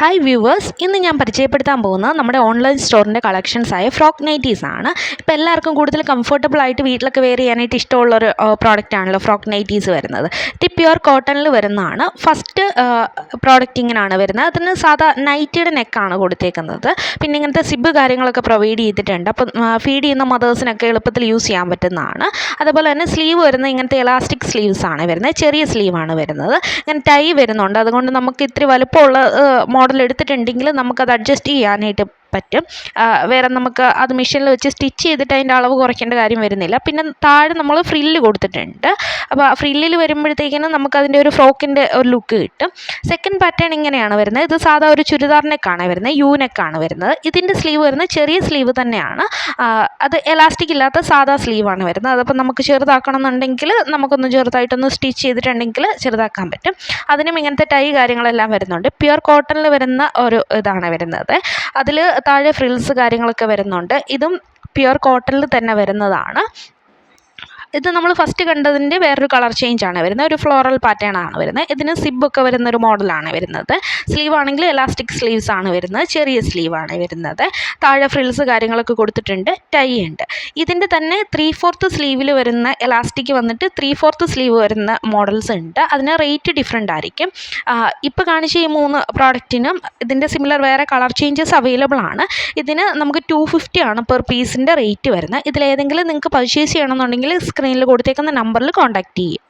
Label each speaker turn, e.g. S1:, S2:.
S1: Hi viewers, ഇന്ന് ഞാൻ പരിചയപ്പെടുത്താൻ പോകുന്നത് നമ്മുടെ ഓൺലൈൻ സ്റ്റോറിൻ്റെ കളക്ഷൻസായ ഫ്രോക്ക് നൈറ്റീസ് ആണ്. ഇപ്പോൾ എല്ലാവർക്കും കൂടുതൽ കംഫർട്ടബിൾ ആയിട്ട് വീട്ടിലൊക്കെ വെയർ ചെയ്യാനായിട്ട് ഇഷ്ടമുള്ളൊരു പ്രോഡക്റ്റ് ആണല്ലോ ഫ്രോക്ക് നൈറ്റീസ് വരുന്നത്. ഇത് പ്യുവർ കോട്ടണിൽ വരുന്നതാണ്. ഫസ്റ്റ് പ്രോഡക്റ്റ് ഇങ്ങനെയാണ് വരുന്നത്. അതിന് സാധാ നൈറ്റിയുടെ നെക്കാണ് കൊടുത്തേക്കുന്നത്. പിന്നെ ഇങ്ങനത്തെ സിബ് കാര്യങ്ങളൊക്കെ പ്രൊവൈഡ് ചെയ്തിട്ടുണ്ട്. അപ്പം ഫീഡ് ചെയ്യുന്ന മദേഴ്സിനൊക്കെ എളുപ്പത്തിൽ യൂസ് ചെയ്യാൻ പറ്റുന്നതാണ്. അതുപോലെ തന്നെ സ്ലീവ് വരുന്നത് ഇങ്ങനത്തെ എലാസ്റ്റിക് സ്ലീവ്സ് ആണ് വരുന്നത്. ചെറിയ സ്ലീവാണ് വരുന്നത്. ഇങ്ങനെ ടൈ വരുന്നുണ്ട്. അതുകൊണ്ട് നമുക്ക് ഇത്തിരി വലുപ്പമുള്ള മോഡൽ എടുത്തിട്ടുണ്ടെങ്കിൽ നമുക്കത് അഡ്ജസ്റ്റ് ചെയ്യാനായിട്ട് പറ്റും. വേറെ നമുക്ക് അത് മെഷീനിൽ വെച്ച് സ്റ്റിച്ച് ചെയ്തിട്ട് അതിൻ്റെ അളവ് കുറയ്ക്കേണ്ട കാര്യം വരുന്നില്ല. പിന്നെ താഴെ നമ്മൾ ഫ്രില്ല് കൊടുത്തിട്ടുണ്ട്. അപ്പോൾ ആ ഫ്രില്ലിൽ വരുമ്പോഴത്തേക്കിനും നമുക്കതിൻ്റെ ഒരു ഫ്രോക്കിൻ്റെ ഒരു ലുക്ക് കിട്ടും. സെക്കൻഡ് പാറ്റേൺ ഇങ്ങനെയാണ് വരുന്നത്. ഇത് സാധാ ഒരു ചുരിദാർ നെക്കാണ് വരുന്നത്, യു നെക്കാണ് വരുന്നത്. ഇതിൻ്റെ സ്ലീവ് വരുന്നത് ചെറിയ സ്ലീവ് തന്നെയാണ്. അത് എലാസ്റ്റിക് ഇല്ലാത്ത സാധാ സ്ലീവാണ് വരുന്നത്. അതപ്പോൾ നമുക്ക് ചെറുതാക്കണം എന്നുണ്ടെങ്കിൽ നമുക്കൊന്ന് ചെറുതായിട്ടൊന്ന് സ്റ്റിച്ച് ചെയ്തിട്ടുണ്ടെങ്കിൽ ചെറുതാക്കാൻ പറ്റും. അതിനും ഇങ്ങനത്തെ ടൈ കാര്യങ്ങളെല്ലാം വരുന്നുണ്ട്. പ്യുവർ കോട്ടണിൽ വരുന്ന ഒരു ഇതാണ് വരുന്നത്. അതിൽ താഴെ ഫ്രിൽസ് കാര്യങ്ങളൊക്കെ വരുന്നുണ്ട്. ഇതും പ്യുവർ കോട്ടണിൽ തന്നെ വരുന്നതാണ്. ഇത് നമ്മൾ ഫസ്റ്റ് കണ്ടതിൻ്റെ വേറൊരു കളർ ചേഞ്ച് ആണ് വരുന്നത്. ഒരു ഫ്ലോറൽ പാറ്റേൺ ആണ് വരുന്നത്. ഇതിന് സിബൊക്കെ വരുന്നൊരു മോഡലാണ് വരുന്നത്. സ്ലീവ് ആണെങ്കിൽ എലാസ്റ്റിക് സ്ലീവ്സ് ആണ് വരുന്നത്. ചെറിയ സ്ലീവാണ് വരുന്നത്. താഴെ ഫ്രിൽസ് കാര്യങ്ങളൊക്കെ കൊടുത്തിട്ടുണ്ട്. ടൈ ഉണ്ട്. ഇതിൻ്റെ തന്നെ 3/4 സ്ലീവിൽ വരുന്ന എലാസ്റ്റിക് വന്നിട്ട് 3/4 സ്ലീവ് വരുന്ന മോഡൽസ് ഉണ്ട്. അതിന് റേറ്റ് ഡിഫറെൻ്റ് ആയിരിക്കും. ഇപ്പോൾ കാണിച്ച ഈ 3 പ്രോഡക്റ്റിനും ഇതിൻ്റെ സിമിലർ വേറെ കളർ ചേഞ്ചസ് അവൈലബിൾ ആണ്. ഇതിന് നമുക്ക് 250 ആണ് പെർ പീസിൻ്റെ റേറ്റ് വരുന്നത്. ഇതിലേതെങ്കിലും നിങ്ങൾക്ക് പർച്ചേസ് ചെയ്യണമെന്നുണ്ടെങ്കിൽ സ്ക്രീനിൽ കൊടുത്തേക്കുന്ന നമ്പറിൽ കോൺടാക്റ്റ് ചെയ്യും.